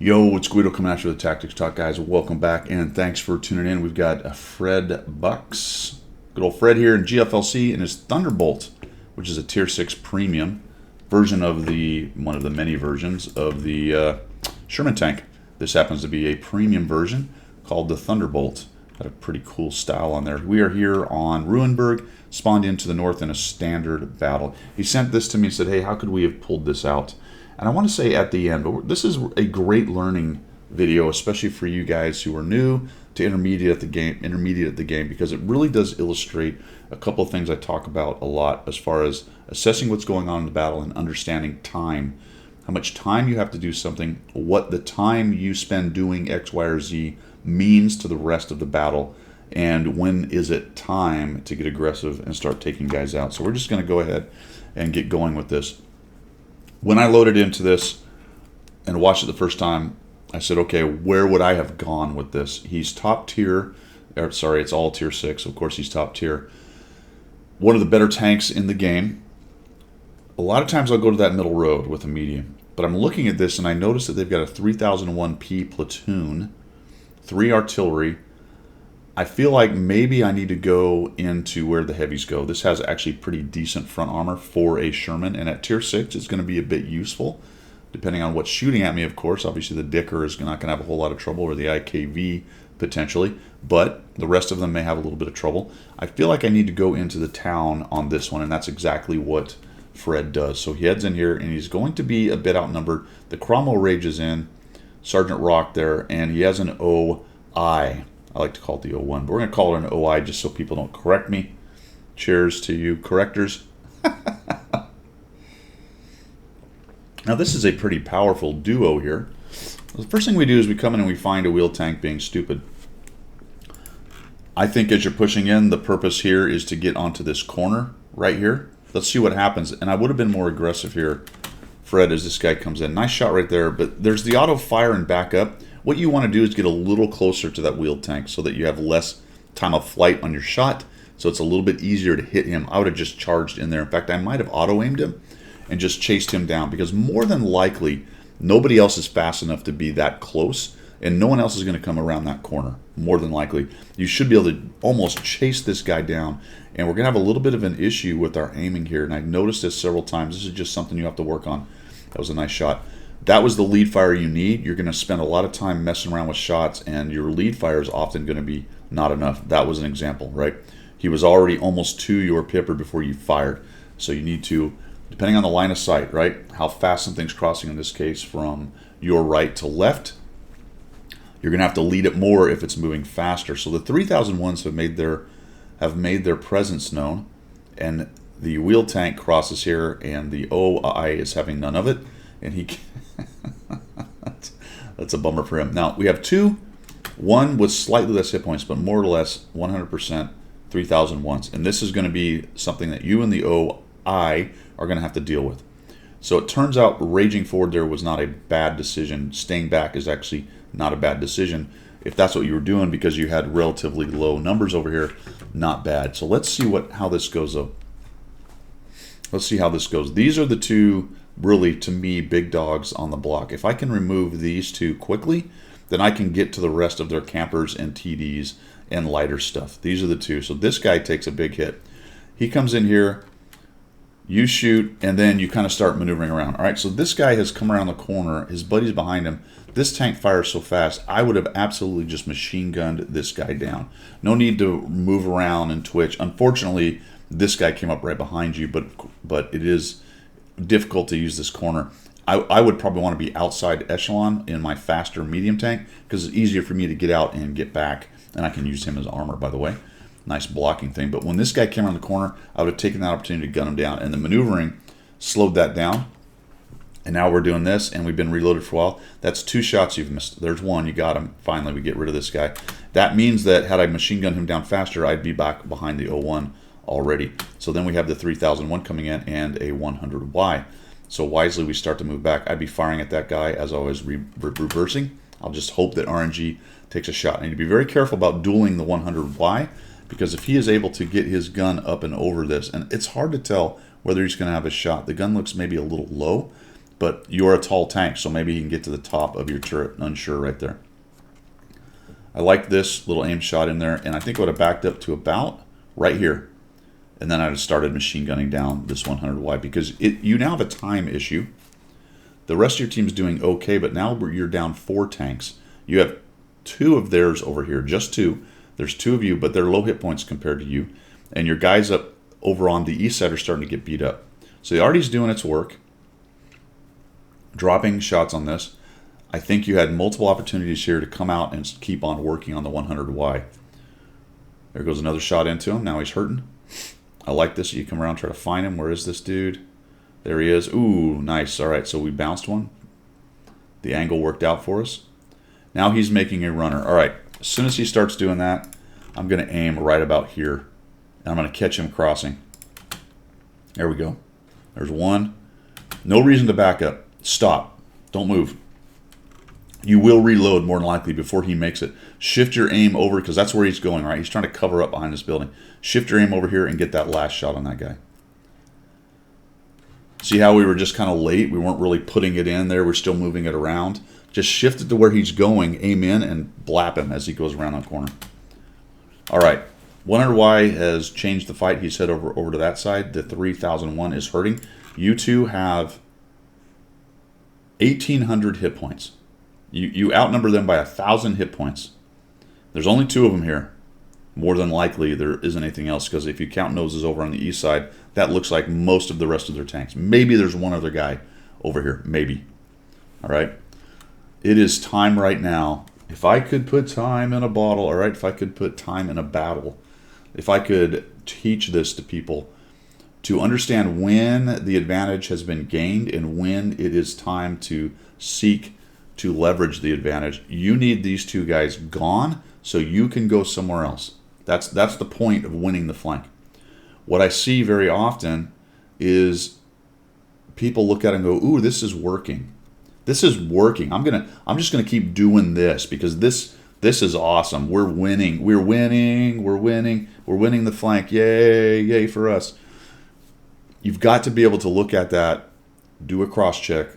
Yo, it's Guido coming at you with the Tactics Talk, guys. Welcome back, and thanks for tuning in. We've got Fred Bucks, good old Fred here in GFLC, and his Thunderbolt, which is a Tier 6 premium version of one of the many versions of the Sherman tank. This happens to be a premium version called the Thunderbolt. Got a pretty cool style on there. We are here on Ruinberg, spawned into the north in a standard battle. He sent this to me and said, hey, how could we have pulled this out? And I want to say at the end, but this is a great learning video, especially for you guys who are new to intermediate at the game, because it really does illustrate a couple of things I talk about a lot as far as assessing what's going on in the battle and understanding time. How much time you have to do something, what the time you spend doing X, Y, or Z means to the rest of the battle, and when is it time to get aggressive and start taking guys out. So we're just going to go ahead and get going with this. When I loaded into this and watched it the first time, I said, okay, where would I have gone with this? He's top tier. Sorry, it's all tier 6. Of course, he's top tier. One of the better tanks in the game. A lot of times I'll go to that middle road with a medium. But I'm looking at this and I notice that they've got a 3001P platoon, 3 artillery. I feel like maybe I need to go into where the heavies go. This has actually pretty decent front armor for a Sherman, and at tier 6 it's going to be a bit useful, depending on what's shooting at me, of course. Obviously the Dicker is not going to have a whole lot of trouble, or the IKV potentially, but the rest of them may have a little bit of trouble. I feel like I need to go into the town on this one, and that's exactly what Fred does. So he heads in here, and he's going to be a bit outnumbered. The Cromwell Rage is in, Sergeant Rock there, and he has an OI. I like to call it the O1, but we're going to call it an OI just so people don't correct me. Cheers to you correctors. Now this is a pretty powerful duo here. The first thing we do is we come in and we find a wheel tank being stupid. I think as you're pushing in, the purpose here is to get onto this corner right here. Let's see what happens. And I would have been more aggressive here, Fred, as this guy comes in. Nice shot right there, but there's the auto fire and backup. What you want to do is get a little closer to that wheeled tank so that you have less time of flight on your shot, so it's a little bit easier to hit him. I would have just charged in there. In fact, I might have auto-aimed him and just chased him down, because more than likely, nobody else is fast enough to be that close, and no one else is going to come around that corner, more than likely. You should be able to almost chase this guy down, and we're going to have a little bit of an issue with our aiming here, and I've noticed this several times. This is just something you have to work on. That was a nice shot. That was the lead fire you need. You're going to spend a lot of time messing around with shots, and your lead fire is often going to be not enough. That was an example, right? He was already almost to your pipper before you fired. So you need to, depending on the line of sight, right, how fast something's crossing in this case from your right to left, you're going to have to lead it more if it's moving faster. So the 3001s have made their presence known, and the wheel tank crosses here, and the OI is having none of it, and he that's a bummer for him. Now we have one with slightly less hit points, but more or less 100% 3001s, and this is going to be something that you and the OI are going to have to deal with. So it turns out raging forward there was not a bad decision. Staying back is actually not a bad decision if that's what you were doing, because you had relatively low numbers over here. Not bad. So let's see how this goes though. Let's see how this goes. These are the two, really, to me, big dogs on the block. If I can remove these two quickly, then I can get to the rest of their campers and TDs and lighter stuff. These are the two. So this guy takes a big hit. He comes in here, you shoot, and then you kind of start maneuvering around. All right, so this guy has come around the corner. His buddy's behind him. This tank fires so fast, I would have absolutely just machine gunned this guy down. No need to move around and twitch. Unfortunately, this guy came up right behind you, but it is difficult to use this corner. I would probably want to be outside echelon in my faster medium tank, because it's easier for me to get out and get back, and I can use him as armor, by the way. Nice blocking thing. But when this guy came around the corner, I would have taken that opportunity to gun him down, and the maneuvering slowed that down. And now we're doing this, and we've been reloaded for a while. That's 2 shots you've missed. There's 1. You got him. Finally, we get rid of this guy. That means that had I machine gunned him down faster, I'd be back behind the 01 already. So then we have the 3001 coming in and a 100Y. So wisely, we start to move back. I'd be firing at that guy as I was reversing. I'll just hope that RNG takes a shot. I need to be very careful about dueling the 100Y, because if he is able to get his gun up and over this, and it's hard to tell whether he's going to have a shot. The gun looks maybe a little low, but you're a tall tank, so maybe he can get to the top of your turret. Unsure right there. I like this little aim shot in there, and I think I would have backed up to about right here. And then I'd have started machine gunning down this 100Y, because you now have a time issue. The rest of your team's doing okay, but now you're down 4 tanks. You have 2 of theirs over here, just 2. There's 2 of you, but they're low hit points compared to you. And your guys up over on the east side are starting to get beat up. So the arty's doing its work, dropping shots on this. I think you had multiple opportunities here to come out and keep on working on the 100Y. There goes another shot into him. Now he's hurting. I like this. You come around, try to find him. Where is this dude? There he is. Ooh, nice. All right, so we bounced one. The angle worked out for us. Now he's making a runner. All right, as soon as he starts doing that, I'm going to aim right about here. And I'm going to catch him crossing. There we go. There's one. No reason to back up. Stop. Don't move. You will reload more than likely before he makes it. Shift your aim over, because that's where he's going, right? He's trying to cover up behind this building. Shift your aim over here and get that last shot on that guy. See how we were just kind of late? We weren't really putting it in there. We're still moving it around. Just shift it to where he's going, aim in, and blap him as he goes around that corner. All right. 100Y has changed the fight. He's head over to that side. The 3001 is hurting. You two have 1,800 hit points. You outnumber them by 1,000 hit points. There's only 2 of them here. More than likely, there isn't anything else, because if you count noses over on the east side, that looks like most of the rest of their tanks. Maybe there's one other guy over here. Maybe. All right. It is time right now. If I could put time in a bottle, all right, if I could put time in a battle, if I could teach this to people to understand when the advantage has been gained and when it is time to seek to leverage the advantage, you need these 2 guys gone so you can go somewhere else. That's the point of winning the flank. What I see very often is people look at it and go, "Ooh, this is working. This is working. I'm just gonna keep doing this because this is awesome. We're winning. We're winning. We're winning. We're winning the flank. Yay! Yay for us." You've got to be able to look at that, do a cross check,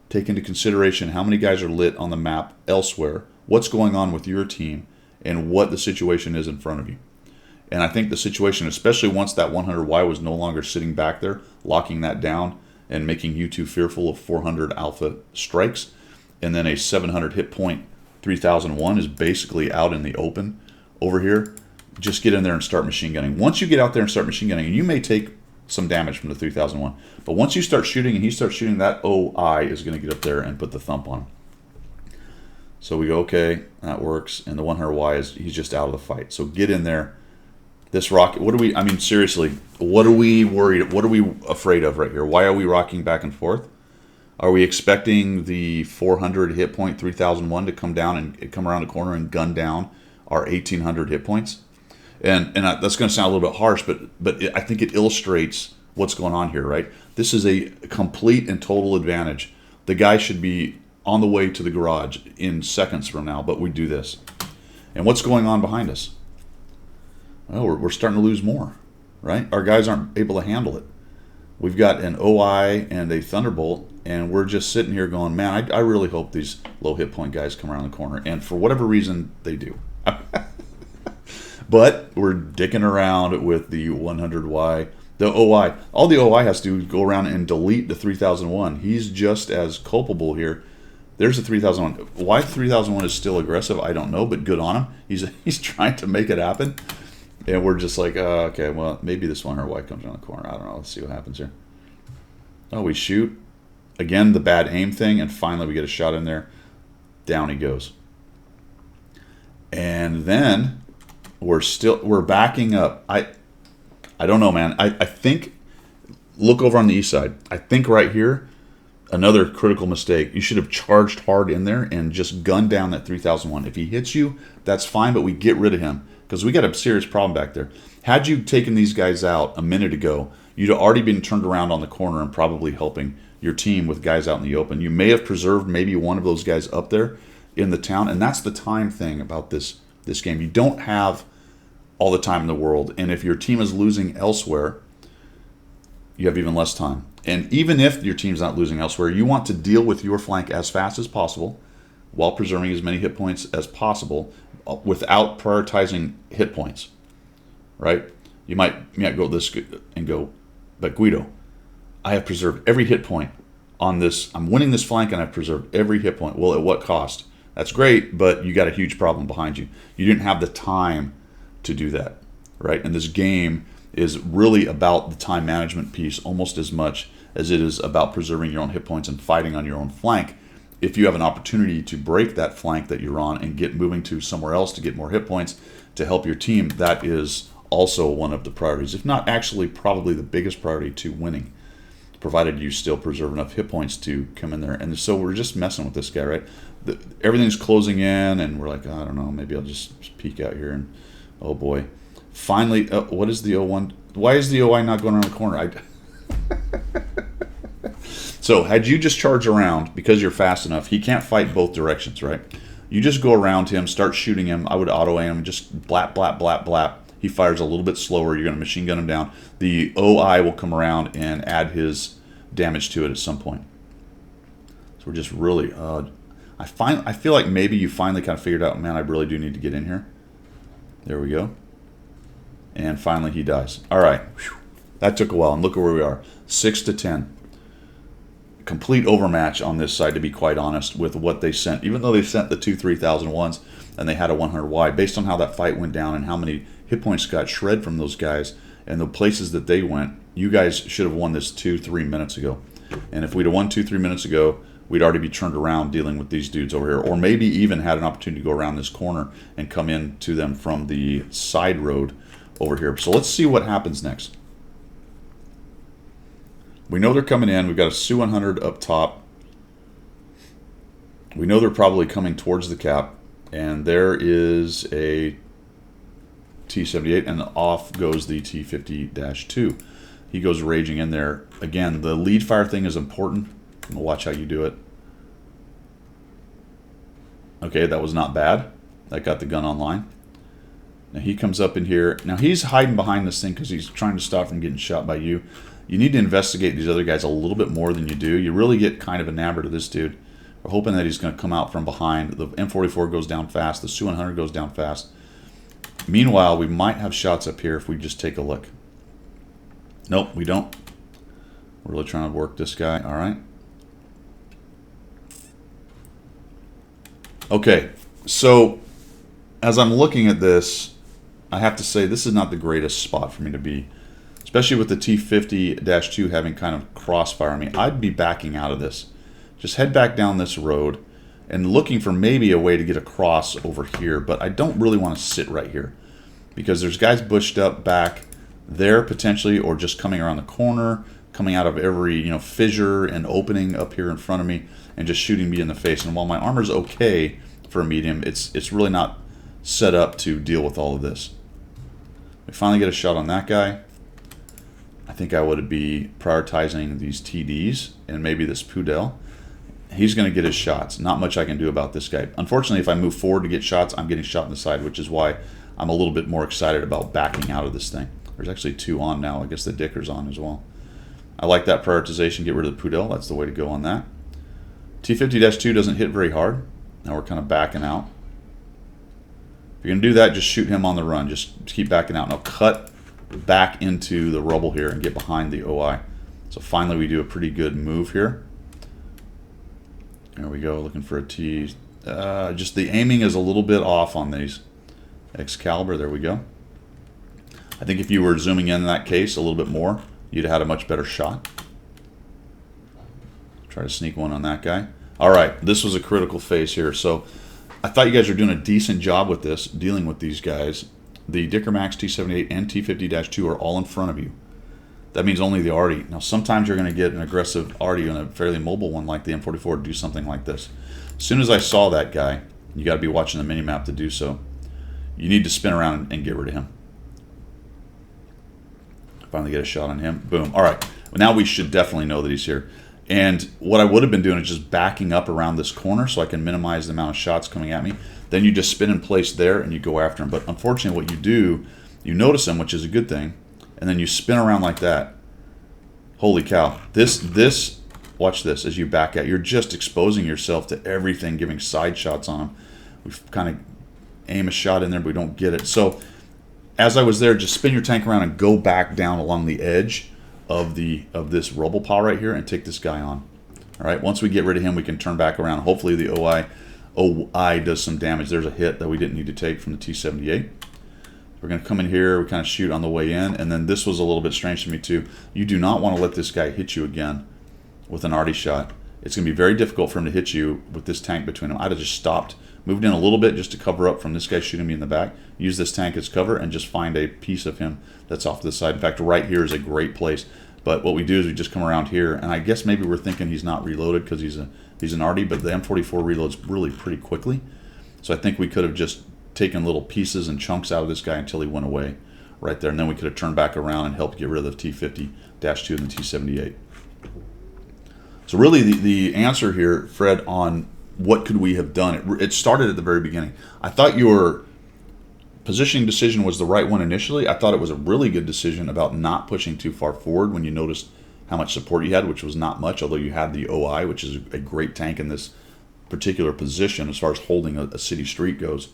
take into consideration how many guys are lit on the map elsewhere, what's going on with your team, and what the situation is in front of you. And I think the situation, especially once that 100Y was no longer sitting back there, locking that down and making you two fearful of 400 alpha strikes, and then a 700 hit point 3001 is basically out in the open over here. Just get in there and start machine gunning. Once you get out there and start machine gunning, and you may take some damage from the 3001, but once you start shooting and he starts shooting, that OI is going to get up there and put the thump on him. So we go, okay, that works, and the 100Y he's just out of the fight. So get in there. This rocket, I mean, seriously, what are we worried, what are we afraid of right here? Why are we rocking back and forth? Are we expecting the 400 hit point 3001 to come down and come around the corner and gun down our 1,800 hit points? And that's going to sound a little bit harsh, but I think it illustrates what's going on here, right? This is a complete and total advantage. The guy should be on the way to the garage in seconds from now, but we do this. And what's going on behind us? Well, we're starting to lose more, right? Our guys aren't able to handle it. We've got an OI and a Thunderbolt, and we're just sitting here going, man, I really hope these low hit point guys come around the corner. And for whatever reason, they do. But we're dicking around with the 100Y. The OI. All the OI has to do is go around and delete the 3001. He's just as culpable here. There's the 3001. Why the 3001 is still aggressive, I don't know, but good on him. He's trying to make it happen. And we're just like, okay, well, maybe this 100Y comes around the corner. I don't know. Let's see what happens here. Oh, we shoot. Again, the bad aim thing, and finally we get a shot in there. Down he goes. And then we're backing up. I don't know, man. I think, look over on the east side. I think right here, another critical mistake. You should have charged hard in there and just gunned down that 3001. If he hits you, that's fine, but we get rid of him because we got a serious problem back there. Had you taken these guys out a minute ago, you'd have already been turned around on the corner and probably helping your team with guys out in the open. You may have preserved maybe one of those guys up there in the town, and that's the time thing about this game. You don't have all the time in the world, and if your team is losing elsewhere, you have even less time. And even if your team's not losing elsewhere, you want to deal with your flank as fast as possible while preserving as many hit points as possible without prioritizing hit points, right? You might go this and go, but Guido, I have preserved every hit point on this. I'm winning this flank and I've preserved every hit point. Well, at what cost? That's great, but you got a huge problem behind you. You didn't have the time to do that, right? And this game is really about the time management piece almost as much as it is about preserving your own hit points and fighting on your own flank. If you have an opportunity to break that flank that you're on and get moving to somewhere else to get more hit points to help your team, that is also one of the priorities, if not actually probably the biggest priority to winning, provided you still preserve enough hit points to come in there. And so we're just messing with this guy, right? Everything's closing in, and we're like, I don't know, maybe I'll just peek out here, and oh boy. Finally, what is the O1? Why is the OI not going around the corner? So had you just charged around, because you're fast enough, he can't fight both directions, right? You just go around him, start shooting him. I would auto aim him, just blap, blap, blap, blap. He fires a little bit slower. You're going to machine gun him down. The OI will come around and add his damage to it at some point. So we're just really... I feel like maybe you finally kind of figured out, man, I really do need to get in here. There we go. And finally he dies. All right. Whew. That took a while. And look at where we are. 6-10. Complete overmatch on this side, to be quite honest, with what they sent. Even though they sent the 2,000-3,000 ones and they had a 100 wide, based on how that fight went down and how many hit points got shred from those guys and the places that they went, you guys should have won this 2-3 minutes ago. And if we'd have won 2-3 minutes ago, we'd already be turned around dealing with these dudes over here, or maybe even had an opportunity to go around this corner and come in to them from the side road over here. So let's see what happens next. We know they're coming in. We've got a Su-100 up top. We know they're probably coming towards the cap, and there is a T-78, and off goes the T-50-2. He goes raging in there. Again, the lead fire thing is important. I'm going to watch how you do it. Okay, that was not bad. That got the gun online. Now he comes up in here. Now he's hiding behind this thing because he's trying to stop from getting shot by you. You need to investigate these other guys a little bit more than you do. You really get kind of enamored of this dude. We're hoping that he's going to come out from behind. The M44 goes down fast. The Su-100 goes down fast. Meanwhile, we might have shots up here if we just take a look. Nope, we don't. We're really trying to work this guy. All right. Okay, so as I'm looking at this, I have to say this is not the greatest spot for me to be, especially with the T-50-2 having kind of crossfire on me. I'd be backing out of this. Just head back down this road and looking for maybe a way to get across over here, but I don't really want to sit right here because there's guys bushed up back there potentially, or just coming around the corner, coming out of every fissure and opening up here in front of me and just shooting me in the face. And while my armor's okay for a medium, it's really not set up to deal with all of this. We finally get a shot on that guy. I think I would be prioritizing these TDs and maybe this Pudel. He's going to get his shots. Not much I can do about this guy. Unfortunately, if I move forward to get shots, I'm getting shot in the side, which is why I'm a little bit more excited about backing out of this thing. There's actually 2 on now. I guess the Dicker's on as well. I like that prioritization. Get rid of the Pudel. That's the way to go on that. T-50-2 doesn't hit very hard. Now we're kind of backing out. If you're going to do that, just shoot him on the run. Just keep backing out. Now cut back into the rubble here and get behind the OI. So finally we do a pretty good move here. There we go, looking for a T. Just the aiming is a little bit off on these. Excalibur, there we go. I think if you were zooming in that case a little bit more, you'd have had a much better shot. Try to sneak one on that guy. All right, this was a critical phase here. So I thought you guys were doing a decent job with this, dealing with these guys. The Dicker Max T-78 and T-50-2 are all in front of you. That means only the Arty. Now, sometimes you're going to get an aggressive Arty and a fairly mobile one like the M44 do something like this. As soon as I saw that guy, you got to be watching the mini-map to do so. You need to spin around and get rid of him. Finally get a shot on him. Boom. All right. Well, now we should definitely know that he's here. And what I would have been doing is just backing up around this corner so I can minimize the amount of shots coming at me. Then you just spin in place there and you go after him. But unfortunately what you do, you notice him, which is a good thing, and then you spin around like that. Holy cow. Watch this as you back out. You're just exposing yourself to everything, giving side shots on them. We've kind of aim a shot in there, but we don't get it. So as I was there, just spin your tank around and go back down along the edge of this rubble pile right here and take this guy on. All right, once we get rid of him, we can turn back around. Hopefully the OI does some damage. There's a hit that we didn't need to take from the T-78. We're going to come in here, we kind of shoot on the way in, and then this was a little bit strange to me too. You do not want to let this guy hit you again with an arty shot. It's going to be very difficult for him to hit you with this tank between them. I'd have just stopped, moved in a little bit just to cover up from this guy shooting me in the back, use this tank as cover, and just find a piece of him that's off to the side. In fact, right here is a great place. But what we do is we just come around here, and I guess maybe we're thinking he's not reloaded because he's an arty, but the M44 reloads really pretty quickly. So I think we could have just taken little pieces and chunks out of this guy until he went away right there, and then we could have turned back around and helped get rid of the T-50-2 and the T-78. So really the answer here, Fred, on what could we have done, it started at the very beginning. I thought your positioning decision was the right one initially. I thought it was a really good decision about not pushing too far forward when you noticed how much support you had, which was not much, although you had the OI, which is a great tank in this particular position as far as holding a city street goes.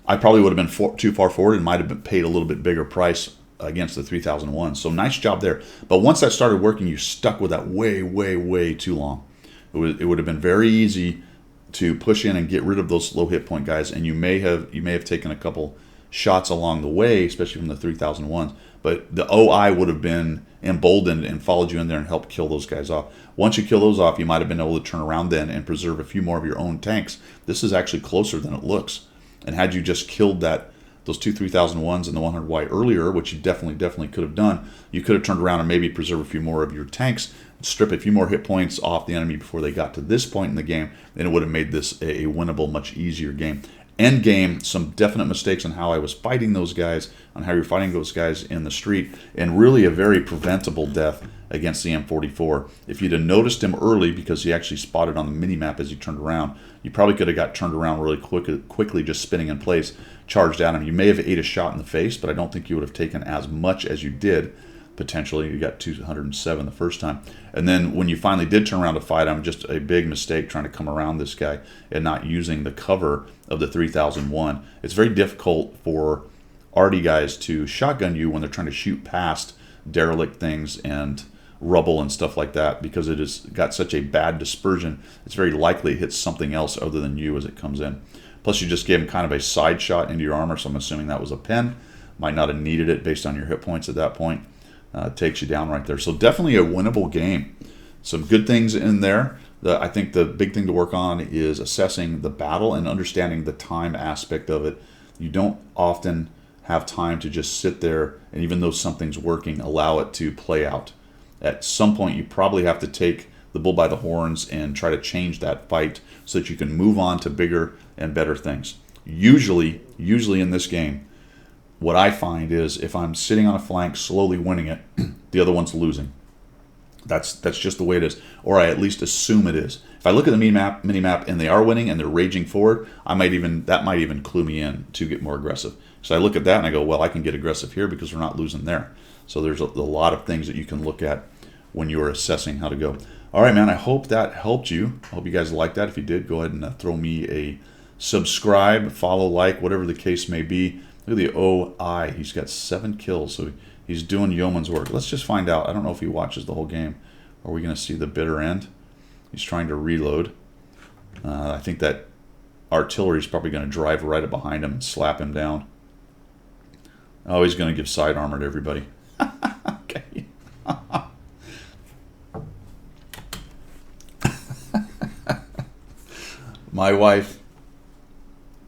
I probably would have been too far forward and might have been paid a little bit bigger price against the 3001. So nice job there. But once that started working, you stuck with that way, way, way too long. It would have been very easy to push in and get rid of those low hit point guys, and you may have taken a couple shots along the way, especially from the 3001s. But the OI would have been emboldened and followed you in there and helped kill those guys off. Once you kill those off, you might have been able to turn around then and preserve a few more of your own tanks. This is actually closer than it looks. And had you just killed those two 3001s and the 100Y earlier, which you definitely could have done, you could have turned around and maybe preserve a few more of your tanks, strip a few more hit points off the enemy before they got to this point in the game, and it would have made this a winnable, much easier game. End game, some definite mistakes on how I was fighting those guys, on how you're fighting those guys in the street, and really a very preventable death against the M44. If you'd have noticed him early, because he actually spotted on the mini-map as he turned around, you probably could have got turned around really quickly just spinning in place, charged at him. You may have ate a shot in the face, but I don't think you would have taken as much as you did. Potentially, you got 207 the first time. And then when you finally did turn around to fight him, just a big mistake trying to come around this guy and not using the cover of the 3001. It's very difficult for arty guys to shotgun you when they're trying to shoot past derelict things and rubble and stuff like that, because it has got such a bad dispersion. It's very likely it hits something else other than you as it comes in. Plus, you just gave him kind of a side shot into your armor, so I'm assuming that was a pen. Might not have needed it based on your hit points at that point. Takes you down right there. So definitely a winnable game. Some good things in there. I think the big thing to work on is assessing the battle and understanding the time aspect of it. You don't often have time to just sit there and, even though something's working, allow it to play out. At some point, you probably have to take the bull by the horns and try to change that fight so that you can move on to bigger and better things. Usually in this game, what I find is if I'm sitting on a flank slowly winning it, the other one's losing. That's just the way it is, or I at least assume it is. If I look at the mini-map and they are winning and they're raging forward, that might even clue me in to get more aggressive. So I look at that and I go, well, I can get aggressive here because we're not losing there. So there's a lot of things that you can look at when you're assessing how to go. All right, man, I hope that helped you. I hope you guys liked that. If you did, go ahead and throw me a subscribe, follow, like, whatever the case may be. Look at the OI. He's got 7 kills, so he's doing yeoman's work. Let's just find out. I don't know if he watches the whole game. Are we going to see the bitter end? He's trying to reload. I think that artillery is probably going to drive right up behind him and slap him down. Oh, he's going to give side armor to everybody. Okay. My wife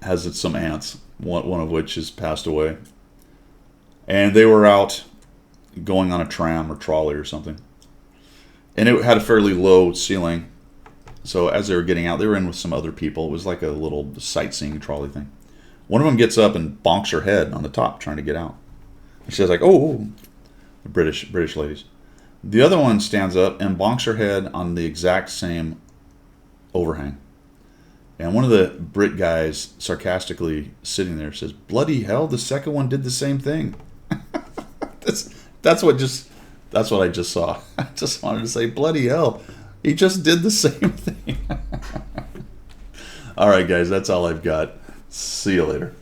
has some aunts, one of which has passed away. And they were out going on a tram or trolley or something. And it had a fairly low ceiling. So as they were getting out, they were in with some other people. It was like a little sightseeing trolley thing. One of them gets up and bonks her head on the top trying to get out. She says like, oh, the British ladies. The other one stands up and bonks her head on the exact same overhang. And one of the Brit guys sarcastically sitting there says, bloody hell, the second one did the same thing. That's what just That's what I just saw. I just wanted to say, bloody hell, he just did the same thing. All right, guys, that's all I've got. See you later.